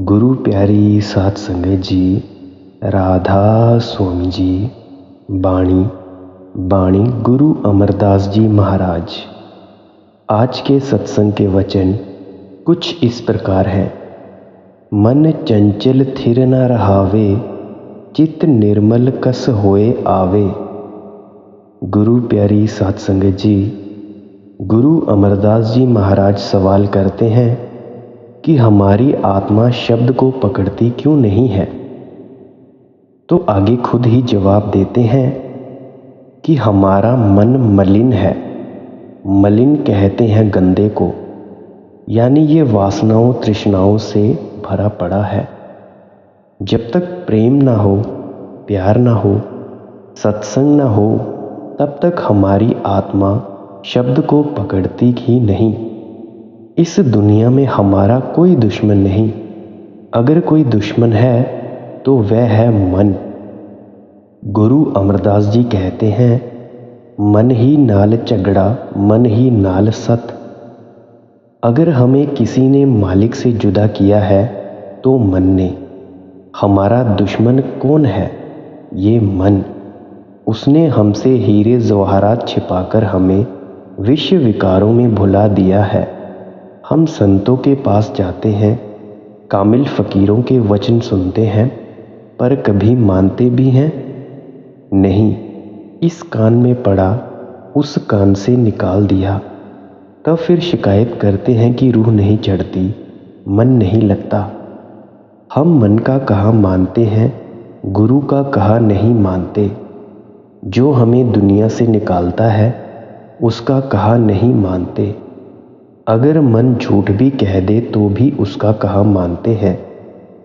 गुरु प्यारी साध संगत जी, राधा स्वामी जी, बाणी बाणी गुरु अमरदास जी महाराज। आज के सत्संग के वचन कुछ इस प्रकार है। मन चंचल थिर न रहावे, चित निर्मल कस होए आवे। गुरु प्यारी साध संगत जी, गुरु अमरदास जी महाराज सवाल करते हैं कि हमारी आत्मा शब्द को पकड़ती क्यों नहीं है। तो आगे खुद ही जवाब देते हैं कि हमारा मन मलिन है। मलिन कहते हैं गंदे को, यानी ये वासनाओं तृष्णाओं से भरा पड़ा है। जब तक प्रेम ना हो, प्यार ना हो, सत्संग ना हो, तब तक हमारी आत्मा शब्द को पकड़ती ही नहीं। इस दुनिया में हमारा कोई दुश्मन नहीं। अगर कोई दुश्मन है तो वह है मन। गुरु अमरदास जी कहते हैं, मन ही नाल झगड़ा, मन ही नाल सत। अगर हमें किसी ने मालिक से जुदा किया है तो मन ने। हमारा दुश्मन कौन है? ये मन। उसने हमसे हीरे जवाहरात छिपाकर हमें विश्व विकारों में भुला दिया है। हम संतों के पास जाते हैं, कामिल फकीरों के वचन सुनते हैं, पर कभी मानते भी हैं नहीं। इस कान में पड़ा, उस कान से निकाल दिया। तब फिर शिकायत करते हैं कि रूह नहीं चढ़ती, मन नहीं लगता। हम मन का कहा मानते हैं, गुरु का कहा नहीं मानते। जो हमें दुनिया से निकालता है उसका कहा नहीं मानते। अगर मन झूठ भी कह दे तो भी उसका कहा मानते हैं।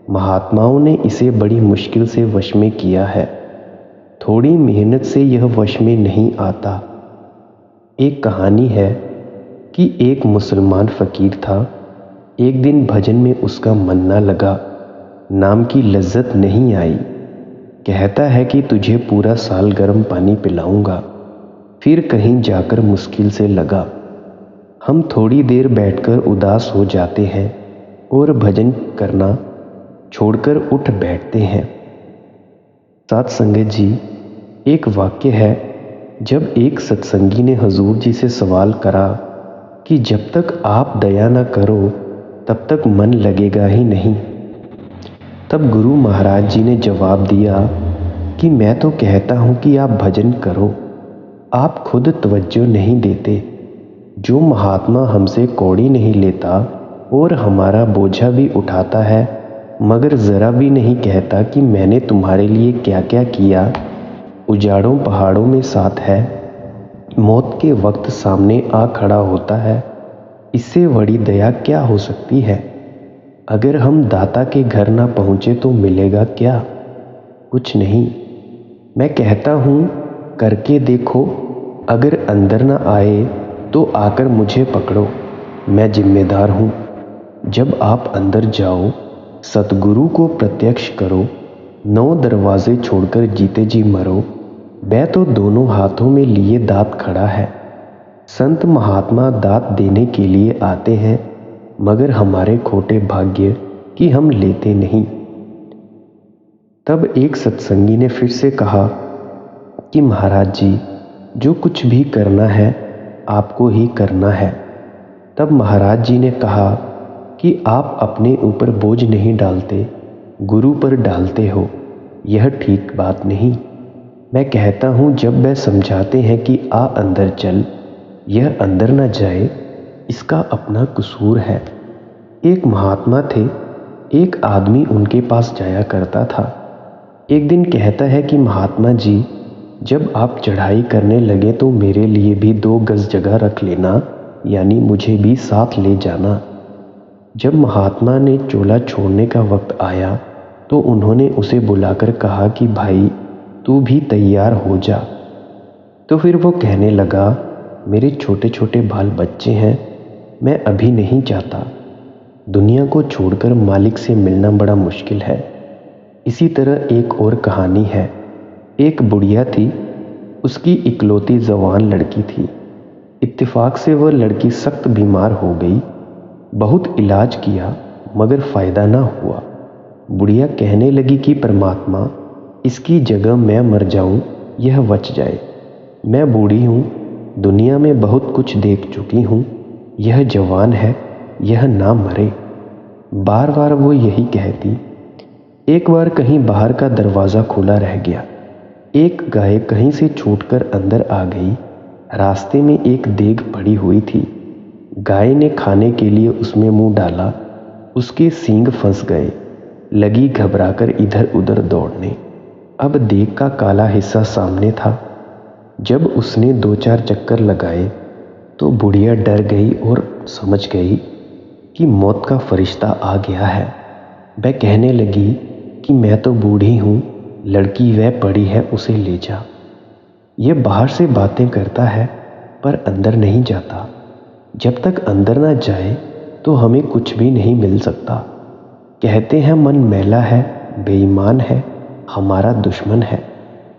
महात्माओं ने इसे बड़ी मुश्किल से वश में किया है। थोड़ी मेहनत से यह वश में नहीं आता। एक कहानी है कि एक मुसलमान फकीर था। एक दिन भजन में उसका मन न लगा, नाम की लज्जत नहीं आई। कहता है कि तुझे पूरा साल गर्म पानी पिलाऊंगा। फिर कहीं जाकर मुश्किल से लगा। हम थोड़ी देर बैठकर उदास हो जाते हैं और भजन करना छोड़कर उठ बैठते हैं। साध संगत जी, एक वाक्य है, जब एक सत्संगी ने हुजूर जी से सवाल करा कि जब तक आप दया न करो तब तक मन लगेगा ही नहीं। तब गुरु महाराज जी ने जवाब दिया कि मैं तो कहता हूँ कि आप भजन करो, आप खुद तवज्जो नहीं देते। जो महात्मा हमसे कौड़ी नहीं लेता और हमारा बोझा भी उठाता है, मगर ज़रा भी नहीं कहता कि मैंने तुम्हारे लिए क्या क्या किया, उजाड़ों पहाड़ों में साथ है, मौत के वक्त सामने आ खड़ा होता है, इससे बड़ी दया क्या हो सकती है। अगर हम दाता के घर ना पहुँचे तो मिलेगा क्या? कुछ नहीं। मैं कहता हूँ करके देखो, अगर अंदर ना आए तो आकर मुझे पकड़ो, मैं जिम्मेदार हूँ। जब आप अंदर जाओ, सतगुरु को प्रत्यक्ष करो, 9 दरवाजे छोड़कर जीते जी मरो। वह तो दोनों हाथों में लिए दात खड़ा है। संत महात्मा दात देने के लिए आते हैं, मगर हमारे खोटे भाग्य कि हम लेते नहीं। तब एक सत्संगी ने फिर से कहा कि महाराज जी, जो कुछ भी करना है आपको ही करना है। तब महाराज जी ने कहा कि आप अपने ऊपर बोझ नहीं डालते, गुरु पर डालते हो। यह ठीक बात नहीं। मैं कहता हूँ जब वह समझाते हैं कि आ अंदर चल, यह अंदर न जाए, इसका अपना कसूर है। एक महात्मा थे, एक आदमी उनके पास जाया करता था। एक दिन कहता है कि महात्मा जी, जब आप चढ़ाई करने लगे तो मेरे लिए भी 2 गज जगह रख लेना, यानी मुझे भी साथ ले जाना। जब महात्मा ने चोला छोड़ने का वक्त आया तो उन्होंने उसे बुलाकर कहा कि भाई तू भी तैयार हो जा। तो फिर वो कहने लगा, मेरे छोटे छोटे बाल बच्चे हैं, मैं अभी नहीं जाता। दुनिया को छोड़कर मालिक से मिलना बड़ा मुश्किल है। इसी तरह एक और कहानी है। एक बुढ़िया थी, उसकी इकलौती जवान लड़की थी। इत्तेफाक से वह लड़की सख्त बीमार हो गई। बहुत इलाज किया मगर फ़ायदा ना हुआ। बुढ़िया कहने लगी कि परमात्मा, इसकी जगह मैं मर जाऊं, यह बच जाए। मैं बूढ़ी हूँ, दुनिया में बहुत कुछ देख चुकी हूँ, यह जवान है, यह ना मरे। बार बार वो यही कहती। एक बार कहीं बाहर का दरवाज़ा खुला रह गया। एक गाय कहीं से छूटकर अंदर आ गई। रास्ते में एक देग पड़ी हुई थी। गाय ने खाने के लिए उसमें मुंह डाला, उसके सींग फंस गए। लगी घबराकर इधर उधर दौड़ने। अब देग का काला हिस्सा सामने था। जब उसने 2-4 चक्कर लगाए तो बुढ़िया डर गई और समझ गई कि मौत का फरिश्ता आ गया है। वह कहने लगी कि मैं तो बूढ़ी हूँ, लड़की वह पड़ी है, उसे ले जा। ये बाहर से बातें करता है पर अंदर नहीं जाता। जब तक अंदर ना जाए तो हमें कुछ भी नहीं मिल सकता। कहते हैं मन मैला है, बेईमान है, हमारा दुश्मन है,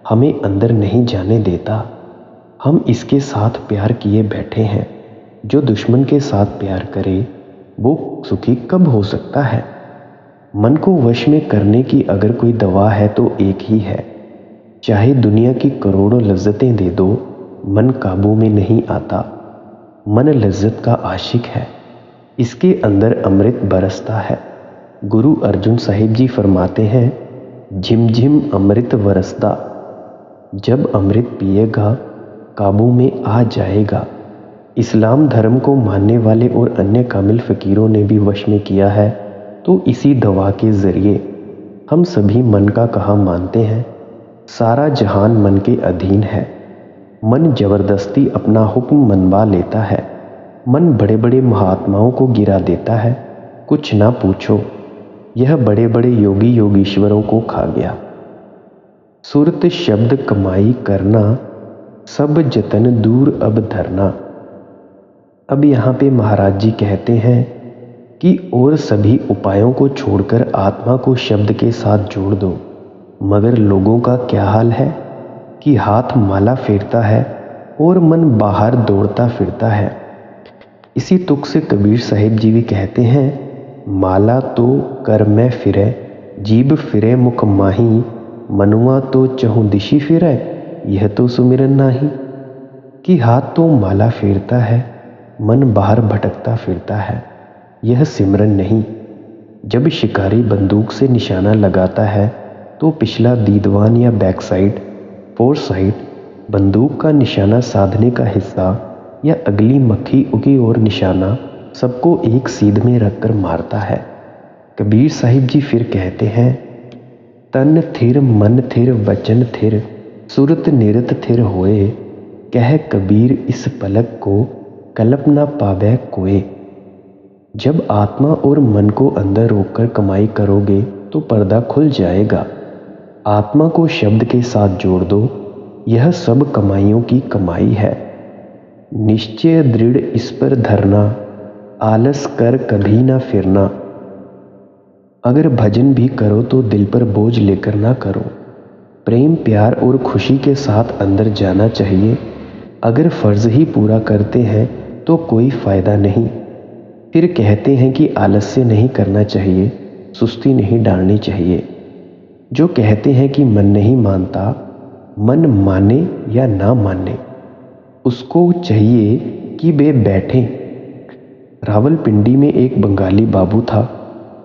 हमें अंदर नहीं जाने देता। हम इसके साथ प्यार किए बैठे हैं। जो दुश्मन के साथ प्यार करे वो सुखी कब हो सकता है। मन को वश में करने की अगर कोई दवा है तो एक ही है। चाहे दुनिया की करोड़ों लज्जतें दे दो, मन काबू में नहीं आता। मन लज्जत का आशिक है, इसके अंदर अमृत बरसता है। गुरु अर्जुन साहिब जी फरमाते हैं, झिमझिम अमृत बरसता। जब अमृत पिएगा काबू में आ जाएगा। इस्लाम धर्म को मानने वाले और अन्य कामिल फ़कीरों ने भी वश में किया है। तो इसी दवा के ज़रिए हम सभी मन का कहा मानते हैं। सारा जहान मन के अधीन है। मन ज़बरदस्ती अपना हुक्म मनवा लेता है। मन बड़े बड़े महात्माओं को गिरा देता है। कुछ ना पूछो, यह बड़े बड़े योगी योगीश्वरों को खा गया। सुरत शब्द कमाई करना, सब जतन दूर अब धरना। अब यहाँ पे महाराज जी कहते हैं कि और सभी उपायों को छोड़कर आत्मा को शब्द के साथ जोड़ दो। मगर लोगों का क्या हाल है कि हाथ माला फेरता है और मन बाहर दौड़ता फिरता है। इसी तुक से कबीर साहिब जी भी कहते हैं, माला तो कर में फिरे, जीभ फिरे मुख माही, मनुआ तो चहुं दिशि फिरे, यह तो सुमिरन नाही। कि हाथ तो माला फेरता है, मन बाहर भटकता फिरता है, यह सिमरन नहीं। जब शिकारी बंदूक से निशाना लगाता है तो पिछला दीदवान या बैक साइड, फोर साइड, बंदूक का निशाना साधने का हिस्सा या अगली मक्खी उगी और निशाना सबको एक सीध में रखकर मारता है। कबीर साहिब जी फिर कहते हैं, तन थिर मन थिर वचन थिर, सुरत निरत थिर होए, कह कबीर इस पलक को कल्प ना पावे कोए। जब आत्मा और मन को अंदर रोककर कमाई करोगे तो पर्दा खुल जाएगा। आत्मा को शब्द के साथ जोड़ दो, यह सब कमाइयों की कमाई है। निश्चय दृढ़ इस पर धरना, आलस कर कभी ना फिरना। अगर भजन भी करो तो दिल पर बोझ लेकर ना करो। प्रेम प्यार और खुशी के साथ अंदर जाना चाहिए। अगर फर्ज ही पूरा करते हैं तो कोई फ़ायदा नहीं। फिर कहते हैं कि आलस्य नहीं करना चाहिए, सुस्ती नहीं डालनी चाहिए। जो कहते हैं कि मन नहीं मानता, मन माने या ना माने, उसको चाहिए कि वे बैठें। रावलपिंडी में एक बंगाली बाबू था।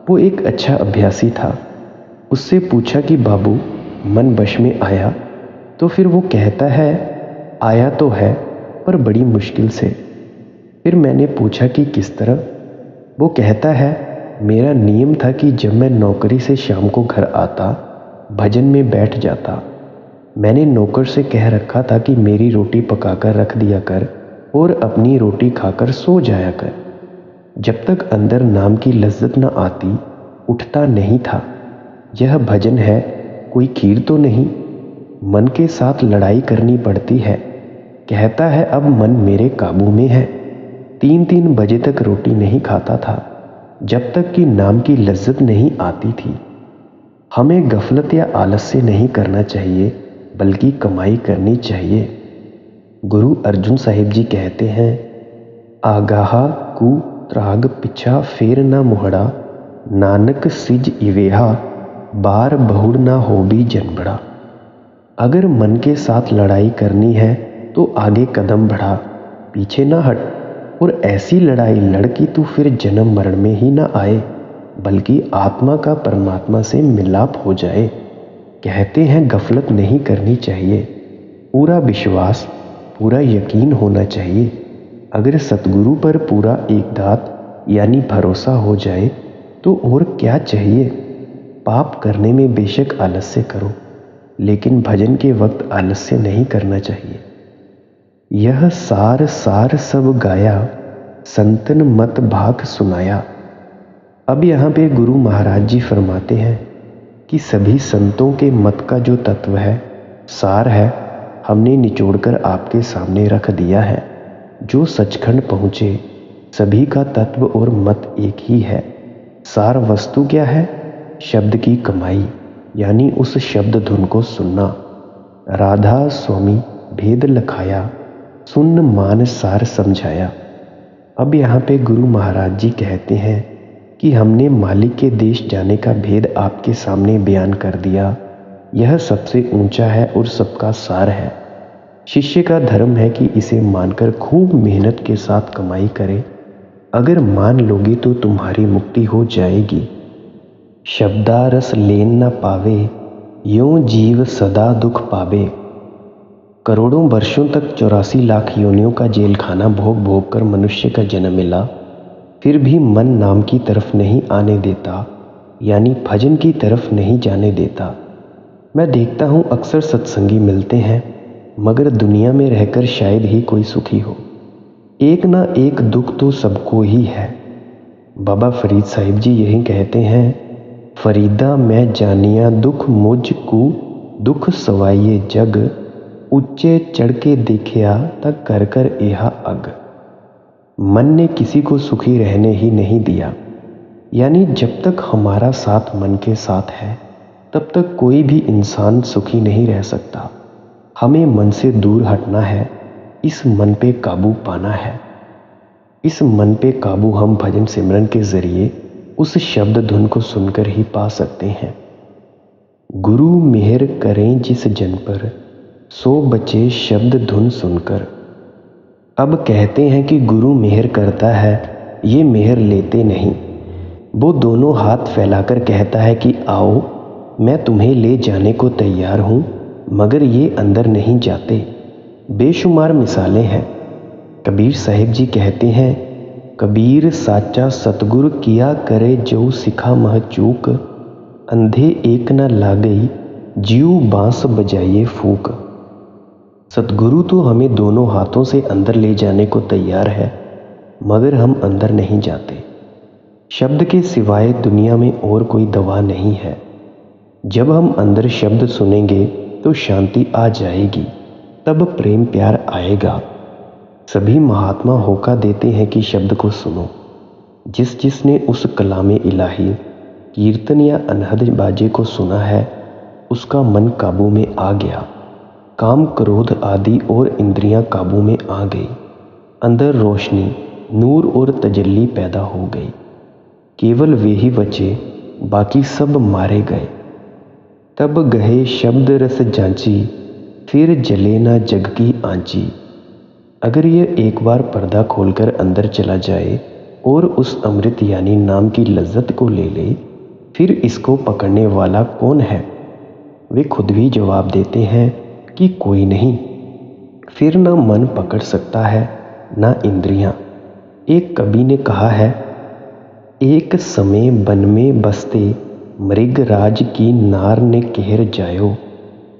वो एक अच्छा अभ्यासी था। उससे पूछा कि बाबू, मन वश में आया? तो फिर वो कहता है, आया तो है पर बड़ी मुश्किल से। फिर मैंने पूछा कि किस तरह? वो कहता है, मेरा नियम था कि जब मैं नौकरी से शाम को घर आता, भजन में बैठ जाता। मैंने नौकर से कह रखा था कि मेरी रोटी पकाकर रख दिया कर और अपनी रोटी खाकर सो जाया कर। जब तक अंदर नाम की लज्जत न आती, उठता नहीं था। यह भजन है, कोई खीर तो नहीं। मन के साथ लड़ाई करनी पड़ती है। कहता है अब मन मेरे काबू में है। 3-3 बजे तक रोटी नहीं खाता था, जब तक कि नाम की लज्जत नहीं आती थी। हमें गफलत या आलस्य नहीं करना चाहिए, बल्कि कमाई करनी चाहिए। गुरु अर्जुन साहिब जी कहते हैं, आगाहा कु त्राग पिछा फेर न मुहड़ा, नानक सिज इवेहा बार बहुड़ ना हो भी जन बड़ा। अगर मन के साथ लड़ाई करनी है तो आगे कदम बढ़ा, पीछे ना हट, और ऐसी लड़ाई लड़ कि तू फिर जन्म मरण में ही ना आए, बल्कि आत्मा का परमात्मा से मिलाप हो जाए। कहते हैं गफलत नहीं करनी चाहिए, पूरा विश्वास, पूरा यकीन होना चाहिए। अगर सतगुरु पर पूरा एकदात यानी भरोसा हो जाए तो और क्या चाहिए। पाप करने में बेशक आलस्य करो, लेकिन भजन के वक्त आलस्य नहीं करना चाहिए। यह सार सार सब गाया, संतन मत भाग सुनाया। अब यहाँ पे गुरु महाराज जी फरमाते हैं कि सभी संतों के मत का जो तत्व है, सार है, हमने निचोड़कर आपके सामने रख दिया है। जो सचखंड पहुँचे, सभी का तत्व और मत एक ही है। सार वस्तु क्या है? शब्द की कमाई, यानी उस शब्द धुन को सुनना। राधा स्वामी भेद लखाया, सुन मान सार समझाया। अब यहाँ पे गुरु महाराज जी कहते हैं कि हमने मालिक के देश जाने का भेद आपके सामने बयान कर दिया। यह सबसे ऊंचा है और सबका सार है। शिष्य का धर्म है कि इसे मानकर खूब मेहनत के साथ कमाई करे। अगर मान लोगे तो तुम्हारी मुक्ति हो जाएगी। शब्दारस लेन न पावे, यों जीव सदा दुख पावे। करोड़ों वर्षों तक 84 लाख योनियों का जेल खाना भोग भोग कर मनुष्य का जन्म मिला, फिर भी मन नाम की तरफ नहीं आने देता, यानी भजन की तरफ नहीं जाने देता। मैं देखता हूँ अक्सर सत्संगी मिलते हैं, मगर दुनिया में रहकर शायद ही कोई सुखी हो। एक ना एक दुख तो सबको ही है। बाबा फरीद साहिब जी यही कहते हैं, फरीदा मैं जानिया दुख मुझ को, दुख सवाइये जग, ऊंचे चढ़ के देखिया तक कर कर एहा अग। मन ने किसी को सुखी रहने ही नहीं दिया, यानी जब तक हमारा साथ मन के साथ है तब तक कोई भी इंसान सुखी नहीं रह सकता। हमें मन से दूर हटना है, इस मन पे काबू पाना है। इस मन पे काबू हम भजन सिमरन के जरिए उस शब्द धुन को सुनकर ही पा सकते हैं। गुरु मेहर करें जिस जन पर, सो बचे शब्द धुन सुनकर। अब कहते हैं कि गुरु मेहर करता है, ये मेहर लेते नहीं। वो दोनों हाथ फैलाकर कहता है कि आओ, मैं तुम्हें ले जाने को तैयार हूँ, मगर ये अंदर नहीं जाते। बेशुमार मिसालें हैं। कबीर साहिब जी कहते हैं, कबीर साचा सतगुर किया करे जो सिखा मह चूक, अंधे एक न लागई जीव बांस बजाइए फूक। सतगुरु तो हमें दोनों हाथों से अंदर ले जाने को तैयार है, मगर हम अंदर नहीं जाते। शब्द के सिवाय दुनिया में और कोई दवा नहीं है। जब हम अंदर शब्द सुनेंगे तो शांति आ जाएगी, तब प्रेम प्यार आएगा। सभी महात्मा होका देते हैं कि शब्द को सुनो। जिसने उस कलामे इलाही, कीर्तन या अनहद बाजे को सुना है, उसका मन काबू में आ गया। काम क्रोध आदि और इंद्रियां काबू में आ गई। अंदर रोशनी, नूर और तजल्ली पैदा हो गई। केवल वे ही बचे, बाकी सब मारे गए। तब गहे शब्द रस जांची, फिर जले ना जग की आंची। अगर ये एक बार पर्दा खोलकर अंदर चला जाए और उस अमृत यानी नाम की लज्जत को ले ले, फिर इसको पकड़ने वाला कौन है? वे खुद भी जवाब देते हैं कि कोई नहीं। फिर ना मन पकड़ सकता है, ना इंद्रियां। एक कवि ने कहा है, एक समय बन में बसते मृग राज की नार ने कहर जायो,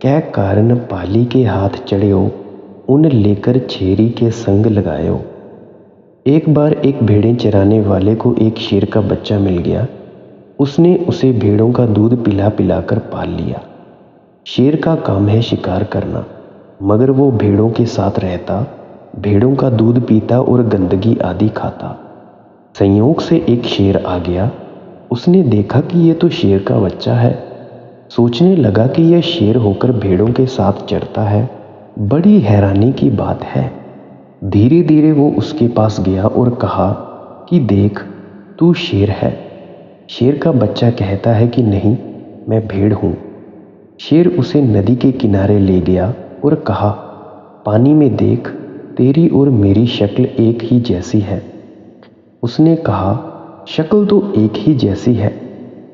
कै कारण पाली के हाथ चढ़्यो, उन लेकर छेरी के संग लगायो। एक बार एक भेड़ें चराने वाले को एक शेर का बच्चा मिल गया। उसने उसे भेड़ों का दूध पिला पिलाकर पाल लिया। शेर का काम है शिकार करना, मगर वो भेड़ों के साथ रहता, भेड़ों का दूध पीता और गंदगी आदि खाता। संयोग से एक शेर आ गया। उसने देखा कि ये तो शेर का बच्चा है। सोचने लगा कि यह शेर होकर भेड़ों के साथ चरता है, बड़ी हैरानी की बात है। धीरे धीरे वो उसके पास गया और कहा कि देख, तू शेर है, शेर का बच्चा कहता है कि नहीं, मैं भेड़ हूँ। शेर उसे नदी के किनारे ले गया और कहा, पानी में देख, तेरी और मेरी शक्ल एक ही जैसी है। उसने कहा, शक्ल तो एक ही जैसी है।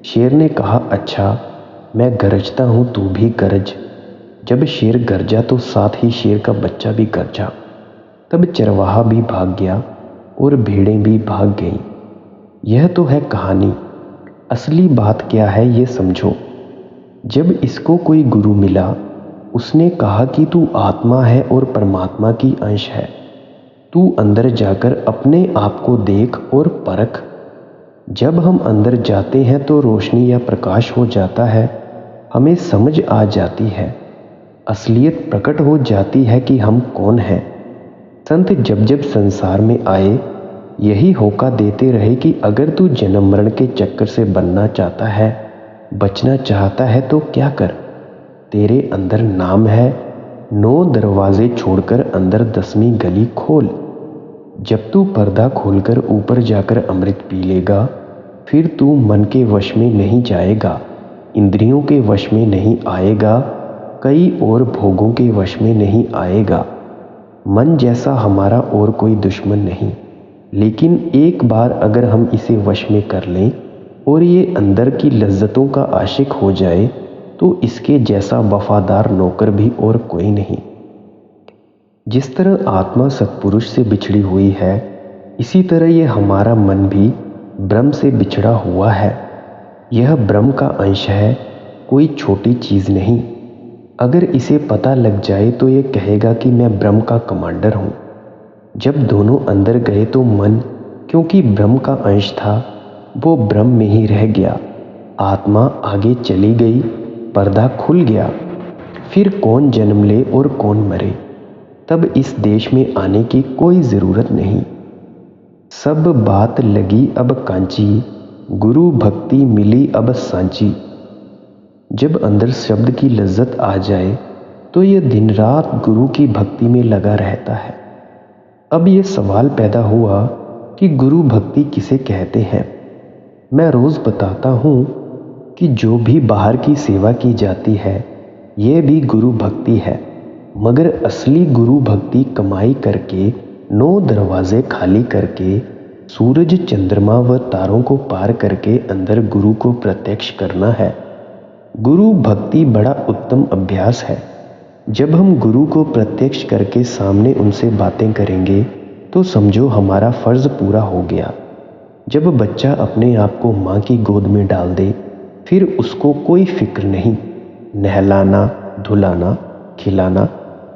शेर ने कहा, अच्छा, मैं गरजता हूँ, तू भी गरज। जब शेर गरजा तो साथ ही शेर का बच्चा भी गरजा। तब चरवाहा भी भाग गया और भेड़ें भी भाग गईं। यह तो है कहानी। असली बात क्या है ये समझो। जब इसको कोई गुरु मिला, उसने कहा कि तू आत्मा है और परमात्मा की अंश है। तू अंदर जाकर अपने आप को देख और परख। जब हम अंदर जाते हैं तो रोशनी या प्रकाश हो जाता है, हमें समझ आ जाती है, असलियत प्रकट हो जाती है कि हम कौन हैं। संत जब जब संसार में आए, यही होका देते रहे कि अगर तू जन्म मरण के चक्कर से बनना चाहता है, बचना चाहता है तो क्या कर। तेरे अंदर नाम है, 9 दरवाजे छोड़कर अंदर 10वीं गली खोल। जब तू पर्दा खोलकर ऊपर जाकर अमृत पी लेगा, फिर तू मन के वश में नहीं जाएगा, इंद्रियों के वश में नहीं आएगा, कई और भोगों के वश में नहीं आएगा। मन जैसा हमारा और कोई दुश्मन नहीं, लेकिन एक बार अगर हम इसे वश में कर लें और ये अंदर की लज्जतों का आशिक हो जाए, तो इसके जैसा वफादार नौकर भी और कोई नहीं। जिस तरह आत्मा सत्पुरुष से बिछड़ी हुई है, इसी तरह ये हमारा मन भी ब्रह्म से बिछड़ा हुआ है। यह ब्रह्म का अंश है, कोई छोटी चीज़ नहीं। अगर इसे पता लग जाए तो ये कहेगा कि मैं ब्रह्म का कमांडर हूँ। जब दोनों अंदर गए तो मन, क्योंकि ब्रह्म का अंश था, वो ब्रह्म में ही रह गया। आत्मा आगे चली गई, पर्दा खुल गया। फिर कौन जन्म ले और कौन मरे, तब इस देश में आने की कोई ज़रूरत नहीं। सब बात लगी अब कांची, गुरु भक्ति मिली अब सांची। जब अंदर शब्द की लज्जत आ जाए तो ये दिन रात गुरु की भक्ति में लगा रहता है। अब ये सवाल पैदा हुआ कि गुरु भक्ति किसे कहते हैं। मैं रोज़ बताता हूँ कि जो भी बाहर की सेवा की जाती है, ये भी गुरु भक्ति है, मगर असली गुरु भक्ति कमाई करके, 9 दरवाजे खाली करके, सूरज चंद्रमा व तारों को पार करके अंदर गुरु को प्रत्यक्ष करना है। गुरु भक्ति बड़ा उत्तम अभ्यास है। जब हम गुरु को प्रत्यक्ष करके सामने उनसे बातें करेंगे तो समझो हमारा फर्ज पूरा हो गया। जब बच्चा अपने आप को माँ की गोद में डाल दे, फिर उसको कोई फिक्र नहीं, नहलाना, धुलाना, खिलाना,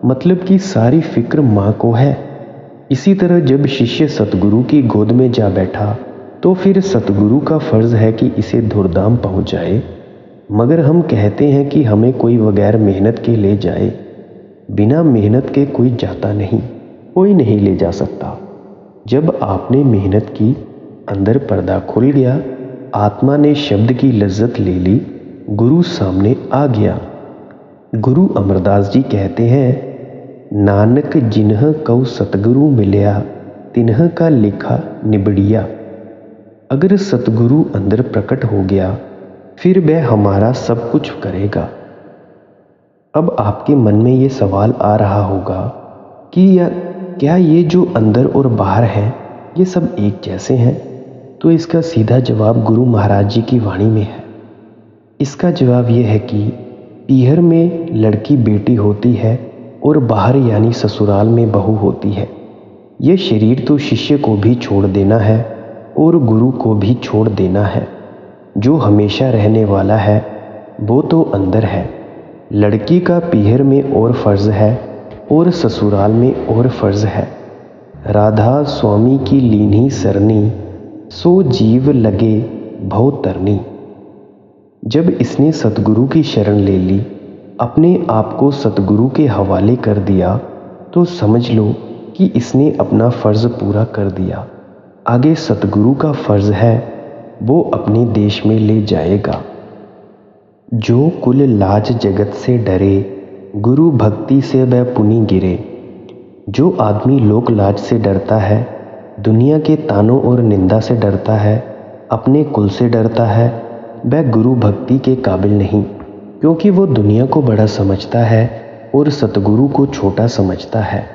मतलब कि सारी फिक्र माँ को है। इसी तरह जब शिष्य सतगुरु की गोद में जा बैठा तो फिर सतगुरु का फर्ज है कि इसे धूमधाम पहुँचाए, मगर हम कहते हैं कि हमें कोई बगैर मेहनत के ले जाए। बिना मेहनत के कोई जाता नहीं, कोई नहीं ले जा सकता। जब आपने मेहनत की, अंदर पर्दा खुल गया, आत्मा ने शब्द की लज्जत ले ली, गुरु सामने आ गया। गुरु अमरदास जी कहते हैं, नानक जिन्ह कऊ सतगुरु मिलया, तिन्ह का लिखा निबड़िया। अगर सतगुरु अंदर प्रकट हो गया, फिर वह हमारा सब कुछ करेगा। अब आपके मन में ये सवाल आ रहा होगा कि क्या ये जो अंदर और बाहर है, ये सब एक जैसे हैं? तो इसका सीधा जवाब गुरु महाराज जी की वाणी में है। इसका जवाब ये है कि पीहर में लड़की बेटी होती है और बाहर यानी ससुराल में बहू होती है। ये शरीर तो शिष्य को भी छोड़ देना है और गुरु को भी छोड़ देना है। जो हमेशा रहने वाला है वो तो अंदर है। लड़की का पीहर में और फर्ज है और ससुराल में और फर्ज है। राधा स्वामी की लीनी सरनी, सो जीव लगे भव तरनी। जब इसने सतगुरु की शरण ले ली, अपने आप को सतगुरु के हवाले कर दिया, तो समझ लो कि इसने अपना फर्ज पूरा कर दिया। आगे सतगुरु का फर्ज है, वो अपने देश में ले जाएगा। जो कुल लाज जगत से डरे, गुरु भक्ति से वह पुनि गिरे। जो आदमी लोक लाज से डरता है, दुनिया के तानों और निंदा से डरता है, अपने कुल से डरता है वह गुरु भक्ति के काबिल नहीं, क्योंकि वो दुनिया को बड़ा समझता है और सतगुरु को छोटा समझता है।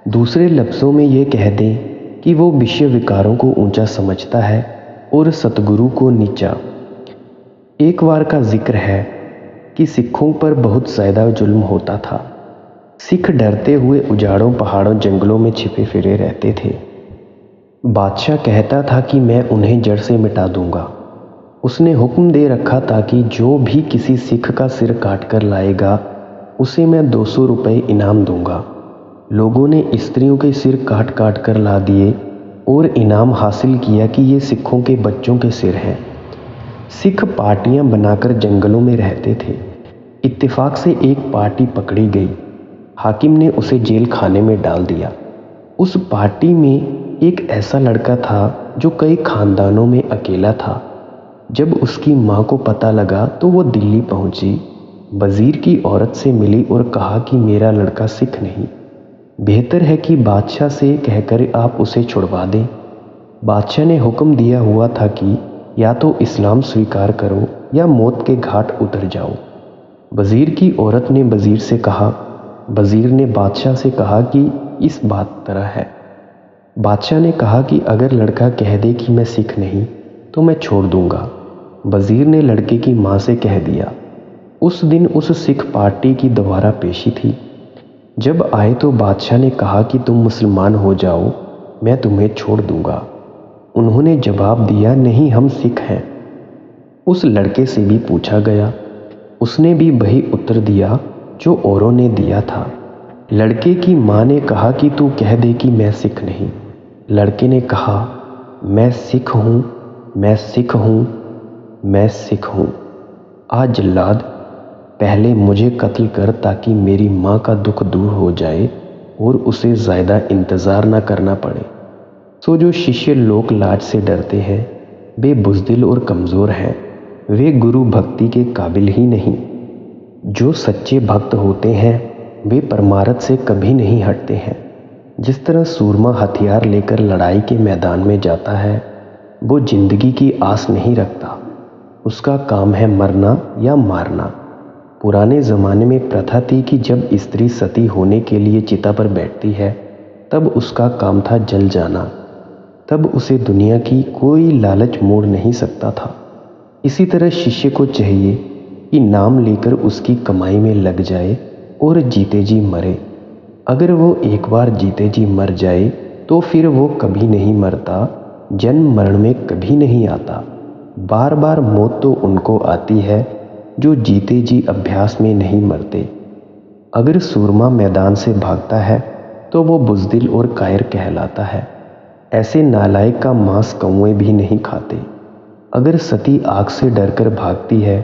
दूसरे लफ्ज़ों में ये कह दें कि वो विषय विकारों को ऊंचा समझता है और सतगुरु को नीचा। एक बार का जिक्र है कि सिखों पर बहुत ज़्यादा जुल्म होता था। सिख डरते हुए उजाड़ों पहाड़ों जंगलों में छिपे फिरे रहते थे। बादशाह कहता था कि मैं उन्हें जड़ से मिटा दूंगा। उसने हुक्म दे रखा था कि जो भी किसी सिख का सिर काट कर लाएगा उसे मैं 200 रुपये इनाम दूंगा। लोगों ने स्त्रियों के सिर काट काट कर ला दिए और इनाम हासिल किया कि ये सिखों के बच्चों के सिर हैं। सिख पार्टियां बनाकर जंगलों में रहते थे। इत्तेफाक से एक पार्टी पकड़ी गई। हाकिम ने उसे जेल खाने में डाल दिया। उस पार्टी में एक ऐसा लड़का था जो कई खानदानों में अकेला था। जब उसकी माँ को पता लगा तो वो दिल्ली पहुंची, वजीर की औरत से मिली और कहा कि मेरा लड़का सिख नहीं, बेहतर है कि बादशाह से कहकर आप उसे छुड़वा दें। बादशाह ने हुक्म दिया हुआ था कि या तो इस्लाम स्वीकार करो या मौत के घाट उतर जाओ। वजीर की औरत ने वजीर से कहा। वजीर ने बादशाह से कहा कि इस बात तरह है। बादशाह ने कहा कि अगर लड़का कह दे कि मैं सिख नहीं तो मैं छोड़ दूंगा। वजीर ने लड़के की माँ से कह दिया। उस दिन उस सिख पार्टी की दोबारा पेशी थी। जब आए तो बादशाह ने कहा कि तुम मुसलमान हो जाओ, मैं तुम्हें छोड़ दूंगा। उन्होंने जवाब दिया, नहीं, हम सिख हैं। उस लड़के से भी पूछा गया। उसने भी वही उत्तर दिया जो औरों ने दिया था। लड़के की माँ ने कहा कि तू कह दे कि मैं सिख नहीं। लड़के ने कहा, मैं सिख हूँ, मैं सिख हूँ, मैं सिख हूँ। आ जल्लाद, पहले मुझे कत्ल कर ताकि मेरी माँ का दुख दूर हो जाए और उसे ज़्यादा इंतज़ार न करना पड़े। सो जो शिष्य लोक लाज से डरते हैं वे बुज़दिल और कमज़ोर हैं, वे गुरु भक्ति के काबिल ही नहीं। जो सच्चे भक्त होते हैं वे परमार्थ से कभी नहीं हटते हैं। जिस तरह सूरमा हथियार लेकर लड़ाई के मैदान में जाता है, वो जिंदगी की आस नहीं रखता, उसका काम है मरना या मारना। पुराने ज़माने में प्रथा थी कि जब स्त्री सती होने के लिए चिता पर बैठती है तब उसका काम था जल जाना। तब उसे दुनिया की कोई लालच मोड़ नहीं सकता था। इसी तरह शिष्य को चाहिए कि नाम लेकर उसकी कमाई में लग जाए और जीते जी मरे। अगर वो एक बार जीते जी मर जाए तो फिर वो कभी नहीं मरता, जन्म मरण में कभी नहीं आता। बार बार मौत तो उनको आती है जो जीते जी अभ्यास में नहीं मरते। अगर सूरमा मैदान से भागता है तो वो बुज़दिल और कायर कहलाता है। ऐसे नालायक का मांस कौवे भी नहीं खाते। अगर सती आग से डरकर भागती है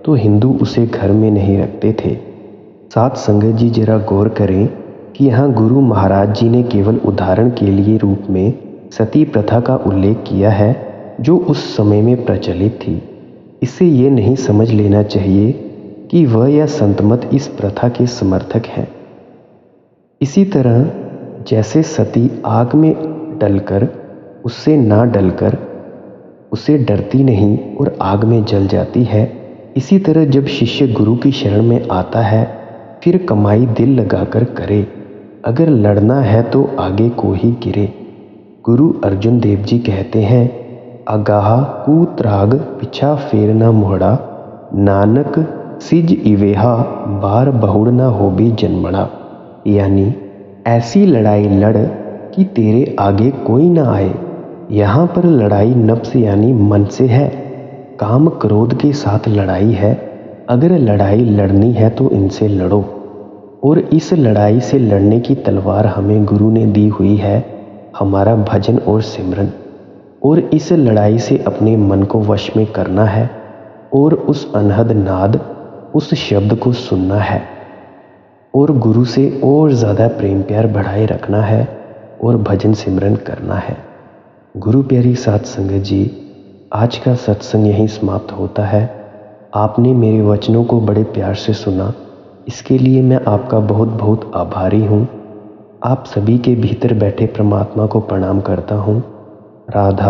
तो हिंदू उसे घर में नहीं रखते थे। साथ संगत जी जरा गौर करें कि यहाँ गुरु महाराज जी ने केवल उदाहरण के लिए रूप में सती प्रथा का उल्लेख किया है जो उस समय में प्रचलित थी। इससे ये नहीं समझ लेना चाहिए कि वह या संतमत इस प्रथा के समर्थक हैं। इसी तरह जैसे सती आग में डलकर उससे ना डलकर उसे डरती नहीं और आग में जल जाती है, इसी तरह जब शिष्य गुरु की शरण में आता है फिर कमाई दिल लगाकर करे। अगर लड़ना है तो आगे को ही गिरे। गुरु अर्जुन देव जी कहते हैं, अगाह कू त्राग पिछा फेर न मोहड़ा, नानक सिज इवेहा बार बहुड़ न हो भी जन्मड़ा। यानी ऐसी लड़ाई लड़ कि तेरे आगे कोई ना आए। यहाँ पर लड़ाई नफ्स यानी मन से है, काम क्रोध के साथ लड़ाई है। अगर लड़ाई लड़नी है तो इनसे लड़ो, और इस लड़ाई से लड़ने की तलवार हमें गुरु ने दी हुई है, हमारा भजन और सिमरन। और इस लड़ाई से अपने मन को वश में करना है और उस अनहद नाद, उस शब्द को सुनना है और गुरु से और ज़्यादा प्रेम प्यार बढ़ाए रखना है और भजन सिमरन करना है। गुरु प्यारी साध संगत जी, आज का सत्संग यहीं समाप्त होता है। आपने मेरे वचनों को बड़े प्यार से सुना, इसके लिए मैं आपका बहुत बहुत आभारी हूँ। आप सभी के भीतर बैठे परमात्मा को प्रणाम करता हूँ। राधा